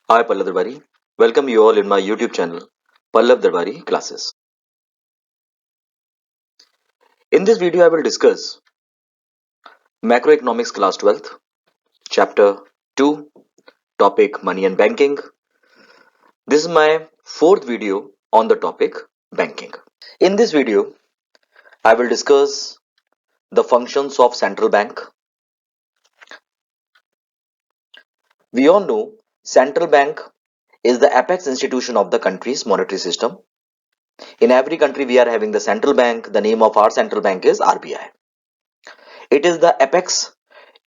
Hi Pallav Darbari. Welcome you all in my YouTube channel, Pallav Darbari Classes. In this video, I will discuss Macroeconomics Class 12th, Chapter 2, Topic Money and Banking. This is my fourth video on the topic Banking. In this video, I will discuss the functions of central bank. We all know central bank is the apex institution of the country's monetary system. In every country, we are having the central bank. The name of our central bank is RBI. It is the apex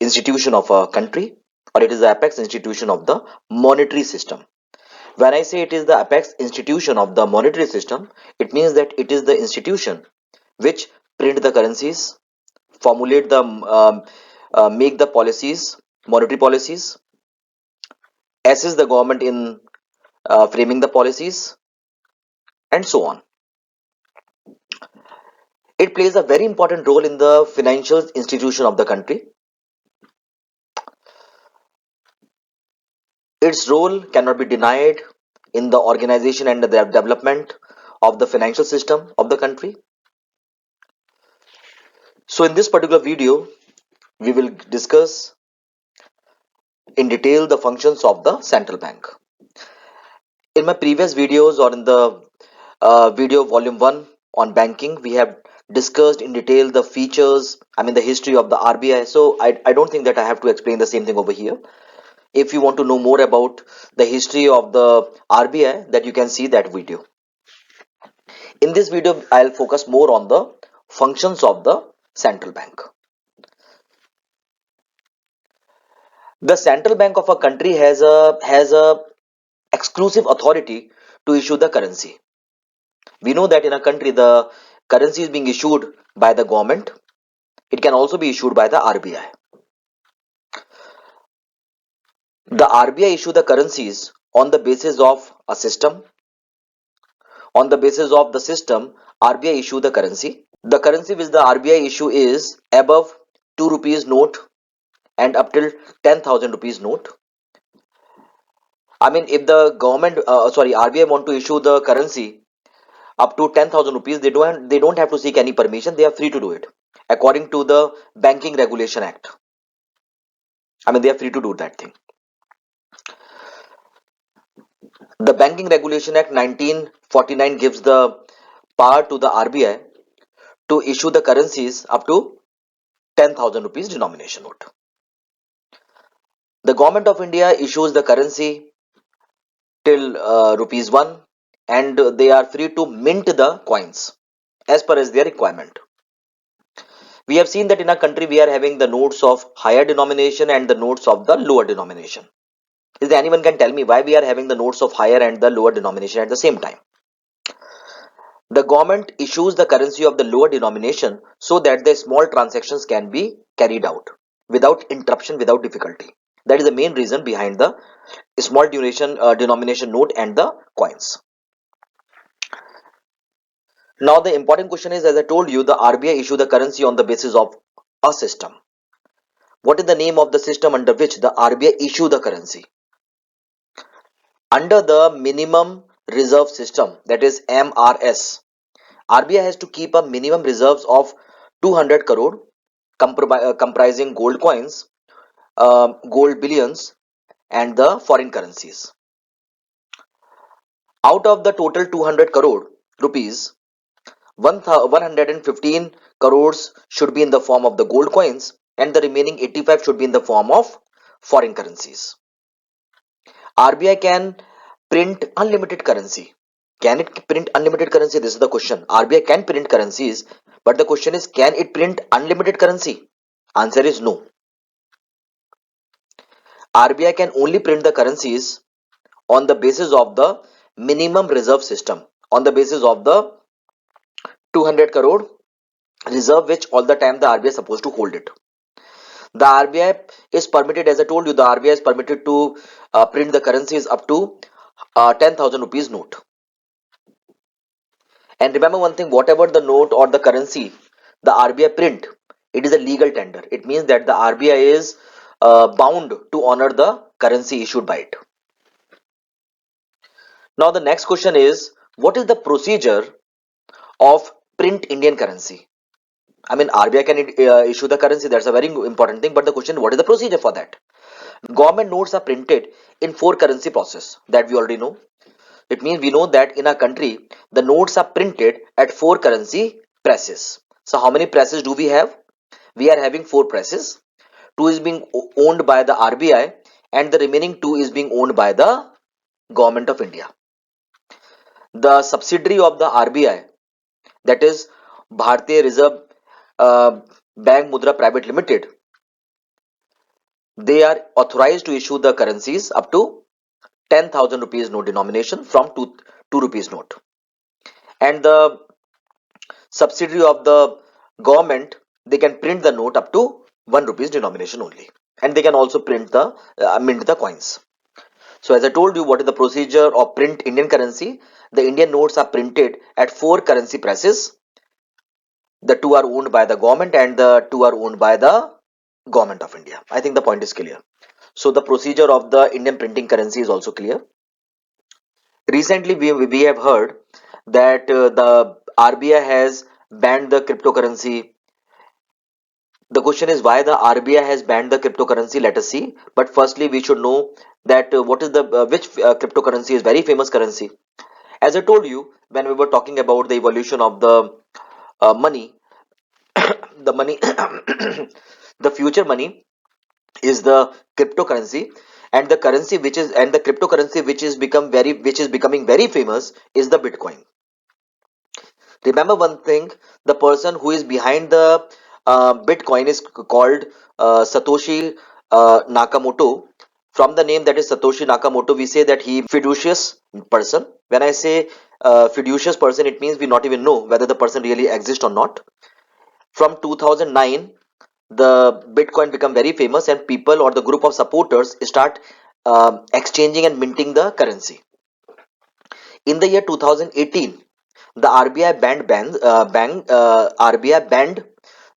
institution of a country, or it is the apex institution of the monetary system. When I say it is the apex institution of the monetary system, it means that it is the institution which print the currencies, formulate the make the policies, monetary policies, assist the government in framing the policies, and so on. It plays a very important role in the financial institution of the country. Its role cannot be denied in the organization and the development of the financial system of the country. So in this particular video, we will discuss in detail the functions of the central bank. In my previous videos or in the video volume 1 on banking, we have discussed in detail the features, the history of the RBI. So I don't think that I have to explain the same thing over here. If you want to know more about the history of the RBI, that you can see that video. In this video, I'll focus more on the functions of the central bank. The central bank of a country has a exclusive authority to issue the currency. We know that in a country the currency is being issued by the government. It can also be issued by the RBI. The RBI issue the currencies on the basis of a system. On the basis of the system, RBI issue the currency. The currency which the RBI issue is above 2 rupees note and up till 10,000 rupees note. If the RBI want to issue the currency up to 10,000 rupees, they don't have to seek any permission. They are free to do it according to the Banking Regulation Act. They are free to do that thing. The Banking Regulation Act 1949 gives the power to the RBI to issue the currencies up to 10,000 rupees denomination note. The government of India issues the currency till rupees 1, and they are free to mint the coins as per as their requirement. We have seen that in our country we are having the notes of higher denomination and the notes of the lower denomination. Is there anyone can tell me why we are having the notes of higher and the lower denomination at the same time? The government issues the currency of the lower denomination so that the small transactions can be carried out without interruption, without difficulty. That is the main reason behind the small denomination note and the coins. Now the important question is, as I told you, the RBI issue the currency on the basis of a system. What is the name of the system under which the RBI issue the currency? Under the minimum reserve system, that is MRS, RBI has to keep a minimum reserves of 200 crore comprising gold coins, gold billions, and the foreign currencies. Out of the total 200 crore rupees, 115 crores should be in the form of the gold coins, and the remaining 85 should be in the form of foreign currencies. RBI can print unlimited currency. Can it print unlimited currency? This is the question. RBI can print currencies, but the question is, can it print unlimited currency? Answer is no. RBI can only print the currencies on the basis of the minimum reserve system, on the basis of the 200 crore reserve, which all the time the RBI is supposed to hold it. The RBI is permitted, as I told you, the RBI is permitted to print the currencies up to 10,000 rupees note. And remember one thing, whatever the note or the currency the RBI print, it is a legal tender. It means that the RBI is bound to honor the currency issued by it. Now the next question is, what is the procedure of print Indian currency? I mean, RBI can issue the currency. That's a very important thing. But the question, what is the procedure for that? Government notes are printed in four currency process that we already know. It means we know that in our country, the notes are printed at four currency presses. So how many presses do we have? We are having four presses. Two is being owned by the RBI and the remaining two is being owned by the Government of India. The subsidiary of the RBI, that is Bharatiya Reserve Bank Mudra Private Limited, they are authorized to issue the currencies up to 10,000 rupees note denomination from 2 rupees note. And the subsidiary of the government, they can print the note up to 1 rupees denomination only. And they can also print the mint the coins. So as I told you, what is the procedure of print Indian currency? The Indian notes are printed at four currency presses. The two are owned by the government and the two are owned by the Government of India. I think the point is clear. So the procedure of the Indian printing currency is also clear. Recently, we have heard that the RBI has banned the cryptocurrency. The question is why the RBI has banned the cryptocurrency. Let us see. But firstly, we should know that what is the which cryptocurrency is very famous currency. As I told you when we were talking about the evolution of the money, the money, the future money is the cryptocurrency, and the currency which is and the cryptocurrency which is becoming very famous is the Bitcoin. Remember one thing, the person who is behind the Bitcoin is called Satoshi Nakamoto. From the name that is Satoshi Nakamoto, we say that he fiducious person. When I say fiducious person, it means we not even know whether the person really exists or not. From 2009, the Bitcoin become very famous, and people or the group of supporters start exchanging and minting the currency. In the year 2018, the RBI banned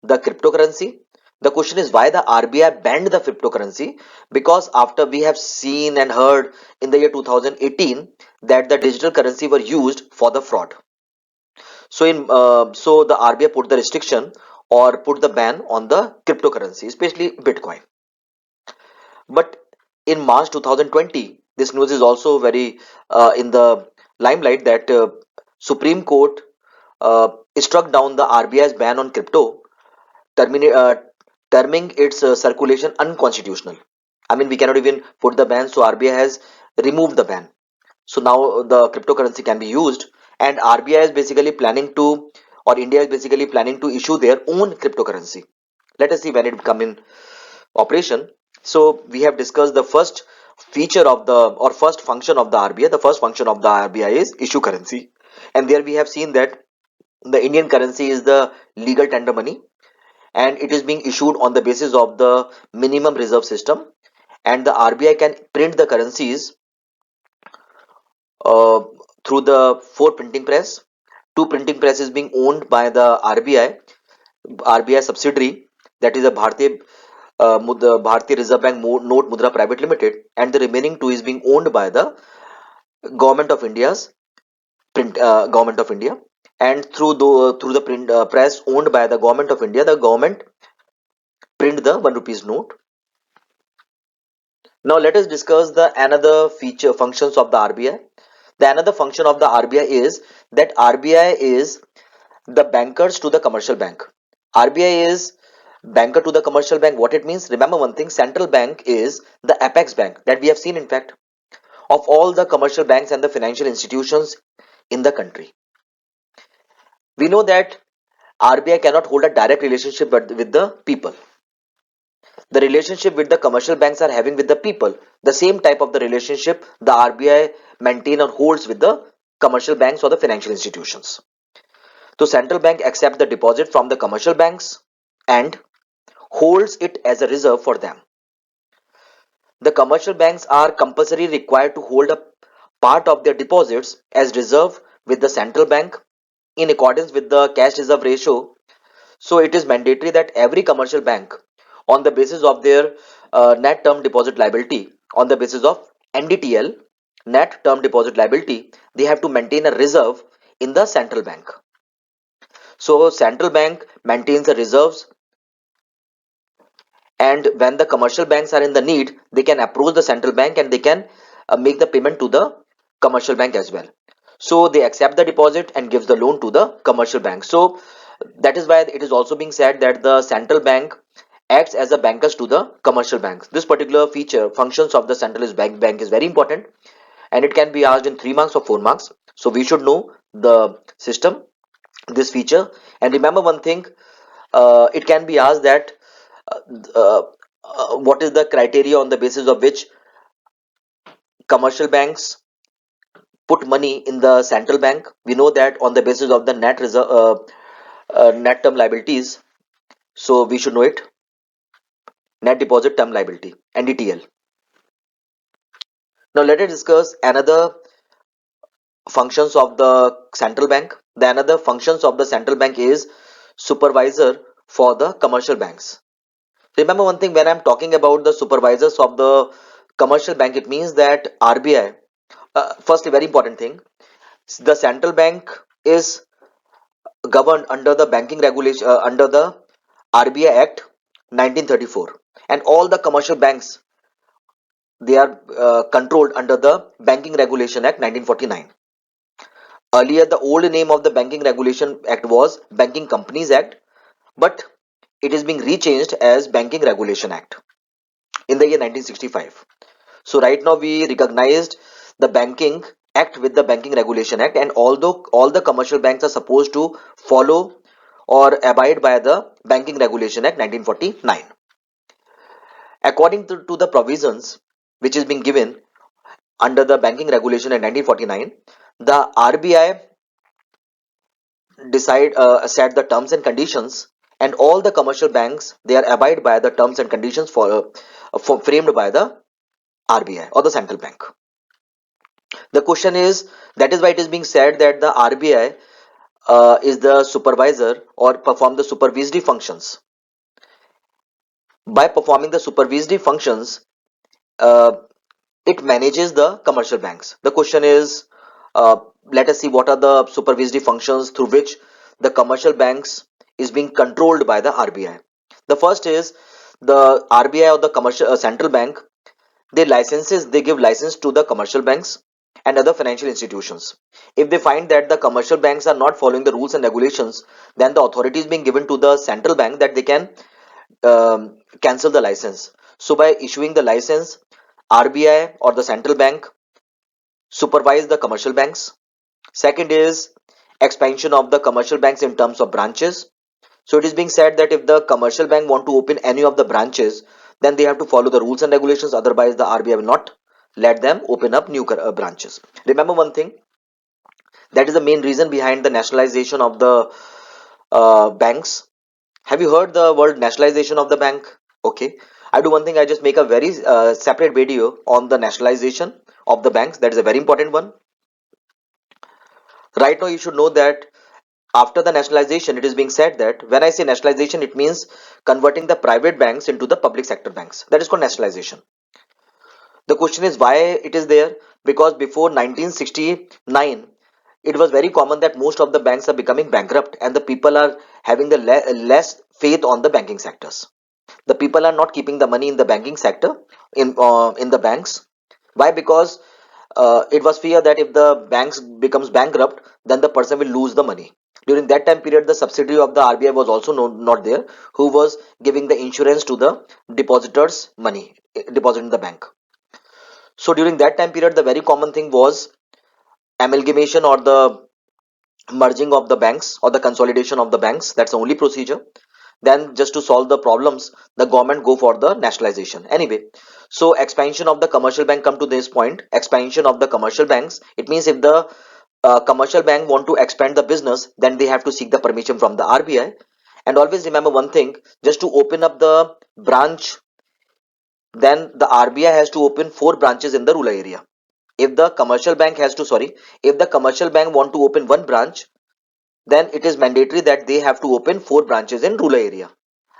the cryptocurrency. The question is why the RBI banned the cryptocurrency? Because after we have seen and heard in the year 2018 that the digital currency were used for the fraud. So the RBI put the restriction or put the ban on the cryptocurrency, especially Bitcoin. But in March 2020, this news is also very in the limelight that Supreme Court struck down the RBI's ban on crypto, termina- uh, terming its circulation unconstitutional. I mean, we cannot even put the ban, so RBI has removed the ban. So now the cryptocurrency can be used, and RBI is basically planning to, or India is basically planning to issue their own cryptocurrency. Let us see when it come in operation. So we have discussed the first feature of the or first function of the RBI. The first function of the RBI is issue currency, and there we have seen that the Indian currency is the legal tender money, and it is being issued on the basis of the minimum reserve system, and the RBI can print the currencies uh, through the four printing press. Two printing presses being owned by the RBI subsidiary, that is a Bharatiya Reserve Bank Note Mudra Private Limited, and the remaining two is being owned by the Government of India's Government of India. And through the print press owned by the Government of India, the government print the 1 rupees note. Now let us discuss the another feature functions of the RBI. The another function of the RBI is that RBI is the bankers to the commercial bank. RBI is banker to the commercial bank. What it means? Remember one thing: central bank is the apex bank that we have seen, in fact, of all the commercial banks and the financial institutions in the country. We know that RBI cannot hold a direct relationship with the people. The relationship with the commercial banks are having with the people, the same type of the relationship the RBI maintain or holds with the commercial banks or the financial institutions. So central bank accepts the deposit from the commercial banks and holds it as a reserve for them. The commercial banks are compulsory required to hold a part of their deposits as reserve with the central bank in accordance with the cash reserve ratio. So it is mandatory that every commercial bank, on the basis of their net term deposit liability, on the basis of NDTL, net term deposit liability, they have to maintain a reserve in the central bank. So central bank maintains the reserves, and when the commercial banks are in the need, they can approach the central bank and they can make the payment to the commercial bank as well. So they accept the deposit and gives the loan to the commercial bank. So that is why it is also being said that the central bank acts as a bankers to the commercial banks. This particular feature functions of the centralized bank is very important, and it can be asked in 3 marks or 4 marks. So we should know the system, this feature. And remember one thing, it can be asked that uh, what is the criteria on the basis of which commercial banks put money in the central bank. We know that on the basis of the net reserve, net term liabilities. So we should know it, net deposit term liability, NDTL. Now let us discuss another functions of the central bank. The another functions of the central bank is supervisor for the commercial banks. Remember one thing, when I'm talking about the supervisors of the commercial bank, it means that RBI, firstly, very important thing, the central bank is governed under the banking regulation, under the RBI Act 1934, and all the commercial banks, they are controlled under the Banking Regulation Act 1949. Earlier, the old name of the Banking Regulation Act was Banking Companies Act, but it is being rechanged as Banking Regulation Act in the year 1965. So right now we recognized the Banking Act with the Banking Regulation Act, and although all the commercial banks are supposed to follow or abide by the Banking Regulation Act 1949. According to the provisions which is being given under the Banking Regulation Act 1949, the RBI set the terms and conditions, and all the commercial banks, they are abide by the terms and conditions for framed by the RBI or the central bank. The question is, that is why it is being said that the RBI is the supervisor or perform the supervisory functions. By performing the supervisory functions, uh, it manages the commercial banks. The question is, let us see what are the supervisory functions through which the commercial banks is being controlled by the RBI. The first is the RBI or the commercial central bank. They give license to the commercial banks and other financial institutions. If they find that the commercial banks are not following the rules and regulations, then the authority is being given to the central bank that they can cancel the license. So by issuing the license, RBI or the central bank supervise the commercial banks. Second is expansion of the commercial banks in terms of branches. So it is being said that if the commercial bank want to open any of the branches, then they have to follow the rules and regulations. Otherwise, the RBI will not let them open up new branches. Remember one thing, that is the main reason behind the nationalization of the banks. Have you heard the word nationalization of the bank? Okay. I do one thing, I just make a very separate video on the nationalization of the banks. That is a very important one. Right now, you should know that after the nationalization, it is being said that when I say nationalization, it means converting the private banks into the public sector banks. That is called nationalization. The question is why it is there? Because before 1969, it was very common that most of the banks are becoming bankrupt and the people are having the less faith on the banking sectors. The people are not keeping the money in the banking sector, in the banks. Why? Because it was fear that if the banks becomes bankrupt, then the person will lose the money. During that time period, the subsidiary of the RBI was also not there, who was giving the insurance to the depositors money deposit in the bank. So during that time period, the very common thing was amalgamation or the merging of the banks or the consolidation of the banks. That's the only procedure. Then just to solve the problems, the government go for the nationalization. Anyway, so expansion of the commercial bank, come to this point, expansion of the commercial banks. It means if the commercial bank want to expand the business, then they have to seek the permission from the RBI. And always remember one thing, just to open up the branch, then the RBI has to open 4 branches in the rural area. If the commercial bank has to, sorry, if the commercial bank want to open 1 branch, then it is mandatory that they have to open 4 branches in rural area.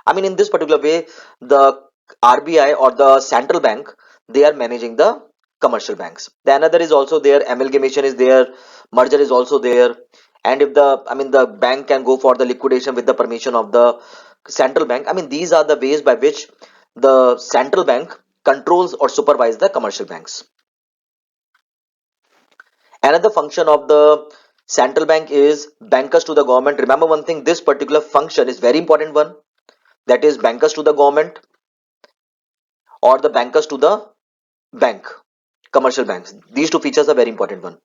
I mean, in this particular way, the RBI or the central bank, they are managing the commercial banks. The another is also there, amalgamation is there, merger is also there. And if the bank can go for the liquidation with the permission of the central bank. These are the ways by which the central bank controls or supervise the commercial banks. Another function of the central bank is bankers to the government. Remember one thing, this particular function is very important one, that is bankers to the government or the bankers to the bank, commercial banks. These two features are very important one.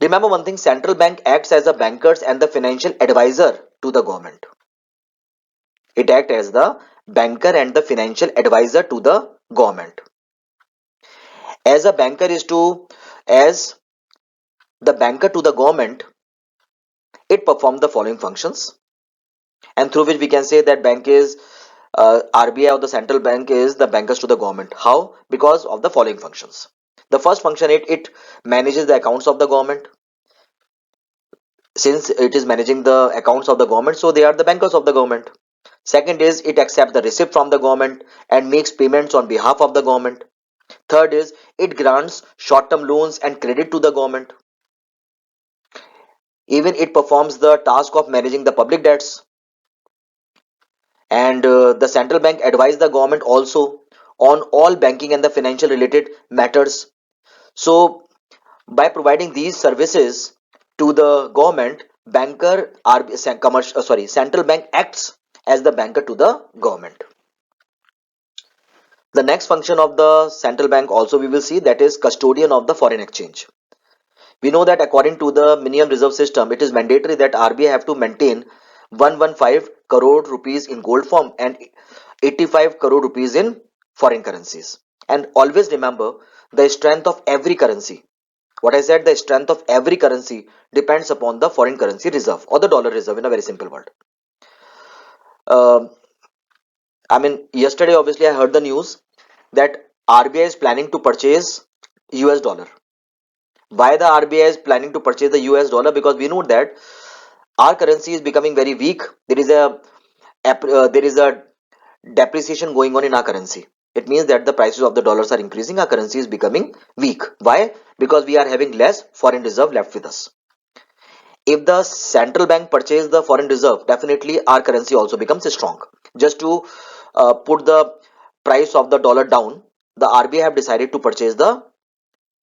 Remember one thing, central bank acts as the bankers and the financial advisor to the government. It acts as the banker and the financial advisor to the government. As a banker is to, as the banker to the government, it performs the following functions, and through which we can say that bank is RBI or the central bank is the bankers to the government. How? Because of the following functions. The first function, it manages the accounts of the government. Since it is managing the accounts of the government, so they are the bankers of the government. Second is it accepts the receipt from the government and makes payments on behalf of the government. Third is it grants short-term loans and credit to the government. Even it performs the task of managing the public debts. And the central bank advise the government also on all banking and the financial related matters. So by providing these services to the government, banker commercial central bank acts as the banker to the government. The next function of the central bank also we will see, that is custodian of the foreign exchange. We know that according to the minimum reserve system, it is mandatory that RBI have to maintain 115 crore rupees in gold form and 85 crore rupees in foreign currencies. And always remember, the strength of every currency, what I said, the strength of every currency depends upon the foreign currency reserve or the dollar reserve, in a very simple word. Yesterday obviously I heard the news that RBI is planning to purchase US dollar. Why the RBI is planning to purchase the US dollar? Because we know that our currency is becoming very weak. There is a depreciation going on in our currency. It means that the prices of the dollars are increasing, our currency is becoming weak. Why? Because we are having less foreign reserve left with us. If the central bank purchase the foreign reserve, definitely our currency also becomes strong. Just to put the price of the dollar down, the RBI have decided to purchase the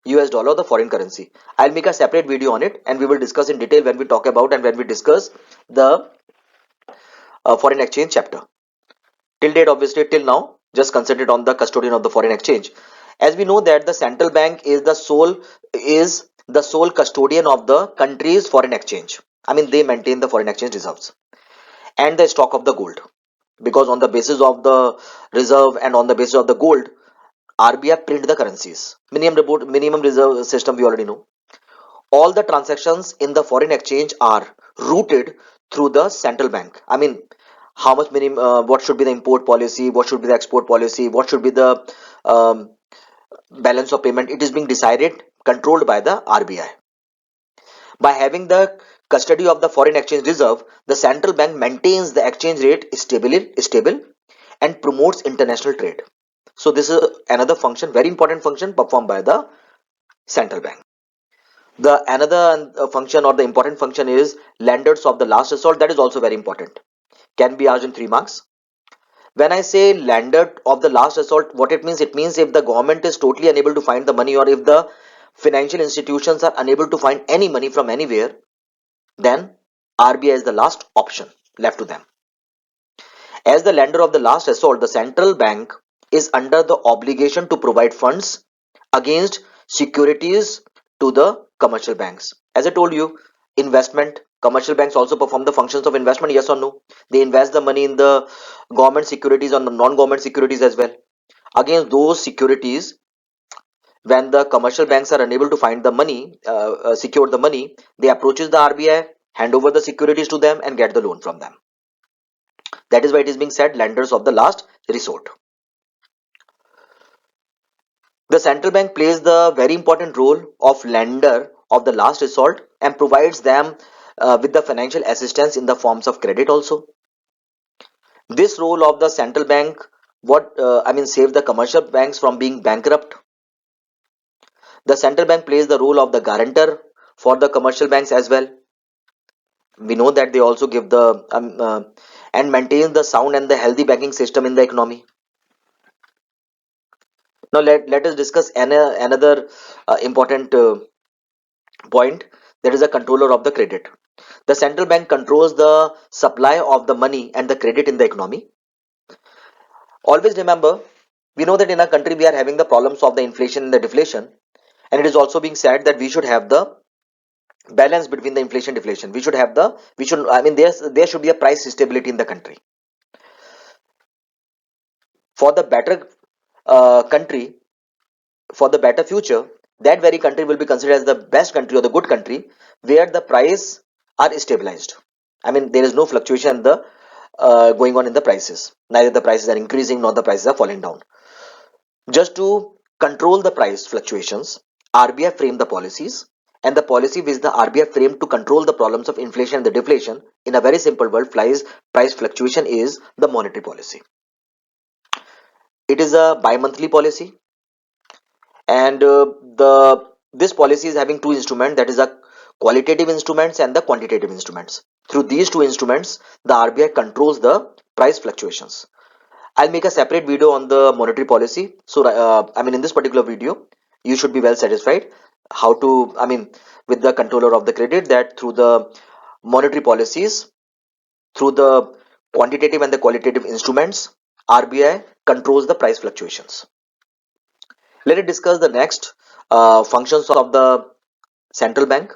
US dollar, the foreign currency. I'll make a separate video on it and we will discuss in detail when we talk about and when we discuss the foreign exchange chapter. Till date, obviously, till now, just concentrate on the custodian of the foreign exchange. As we know that the central bank is the sole custodian of the country's foreign exchange. They maintain the foreign exchange reserves and the stock of the gold. Because on the basis of the reserve and on the basis of the gold, RBI print the currencies. Minimum reserve system we already know. All the transactions in the foreign exchange are routed through the central bank. How much minimum, what should be the import policy, what should be the export policy, what should be the um, balance of payment, it is being decided, controlled by the RBI. By having the custody of the foreign exchange reserve, the central bank maintains the exchange rate stable and promotes international trade. So this is another function, very important function performed by the central bank. The another function or the important function is lenders of the last resort. That is also very important. Can be asked in 3 marks. When I say lender of the last resort, what it means? It means if the government is totally unable to find the money, or if the financial institutions are unable to find any money from anywhere, then RBI is the last option left to them. As the lender of the last resort, the central bank is under the obligation to provide funds against securities to the commercial banks. As I told you, investment, commercial banks also perform the functions of investment, yes or no? They invest the money in the government securities or the non-government securities as well. Against those securities, when the commercial banks are unable to find the money, secure the money, they approaches the RBI, hand over the securities to them and get the loan from them. That is why it is being said lenders of the last resort. The central bank plays the very important role of lender of the last resort and provides them with the financial assistance in the forms of credit also. This role of the central bank, save the commercial banks from being bankrupt. The central bank plays the role of the guarantor for the commercial banks as well. We know that they also give the and maintain the sound and the healthy banking system in the economy. Now let us discuss another important point, that is a controller of the credit. The central bank controls the supply of the money and the credit in the economy. Always remember, we know that in our country we are having the problems of the inflation and the deflation, and it is also being said that we should have the balance between the inflation deflation. We should, I mean, there should be a price stability in the country. For the better country, for the better future, that very country will be considered as the best country or the good country where the price are stabilized. I mean, there is no fluctuation in the going on in the prices. Neither the prices are increasing nor the prices are falling down. Just to control the price fluctuations, RBI framed the policies, and the policy which the RBI framed to control the problems of inflation and the deflation in a very simple word, price fluctuation, is the monetary policy. It is a bi-monthly policy, and the this policy is having two instruments, that is a qualitative instruments and the quantitative instruments. Through these two instruments, the RBI controls the price fluctuations. I'll make a separate video on the monetary policy. So, I mean, in this particular video, you should be well satisfied how to, I mean, with the controller of the credit, that through the monetary policies, through the quantitative and the qualitative instruments, RBI controls the price fluctuations. Let us discuss the next functions of the central bank.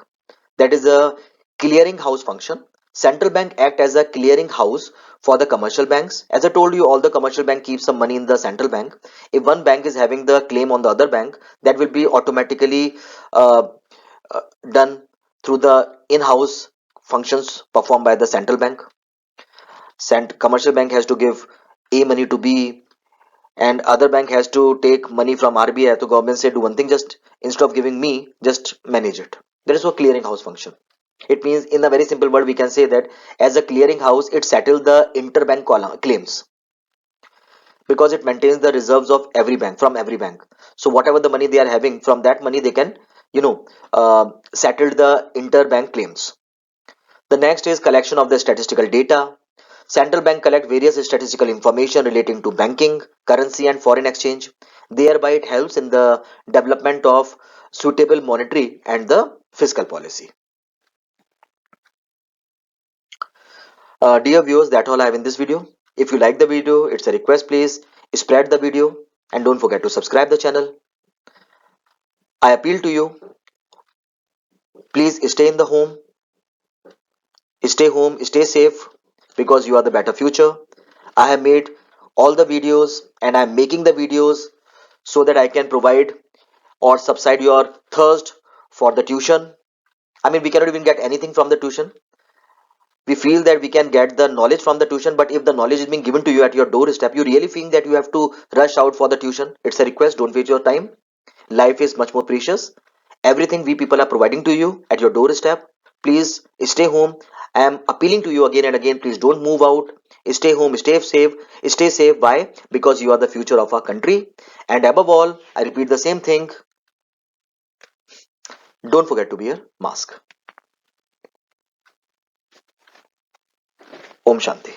That is a clearing house function. Central bank act as a clearing house for the commercial banks. As I told you, all the commercial bank keep some money in the central bank. If one bank is having the claim on the other bank, that will be automatically uh, uh, done through the in-house functions performed by the central bank. Commercial bank has to give A money to B, and other bank has to take money from RBI. So government say, do one thing, just instead of giving me, just manage it. There is a clearing house function. It means, in a very simple word, we can say that as a clearing house, it settles the interbank claims, because it maintains the reserves of every bank, from every bank. So whatever the money they are having, from that money they can, settle the interbank claims. The next is collection of the statistical data. Central bank collect various statistical information relating to banking, currency and foreign exchange. Thereby it helps in the development of suitable monetary and the fiscal policy. Dear viewers, that's all I have in this video. If you like the video, it's a request, please spread the video and don't forget to subscribe the channel. I appeal to you, please stay home, stay safe, because you are the better future. I have made all the videos and I'm making the videos so that I can provide or subside your thirst for the tuition. I mean, we cannot even get anything from the tuition. We feel that we can get the knowledge from the tuition, but if the knowledge is being given to you at your doorstep, you really think that you have to rush out for the tuition. It's a request, don't waste your time. Life is much more precious. Everything we people are providing to you at your doorstep. Please stay home. I am appealing to you again and again, please don't move out. Stay home, stay safe. Stay safe. Why? Because you are the future of our country. And above all, I repeat the same thing, don't forget to wear mask. Om Shanti.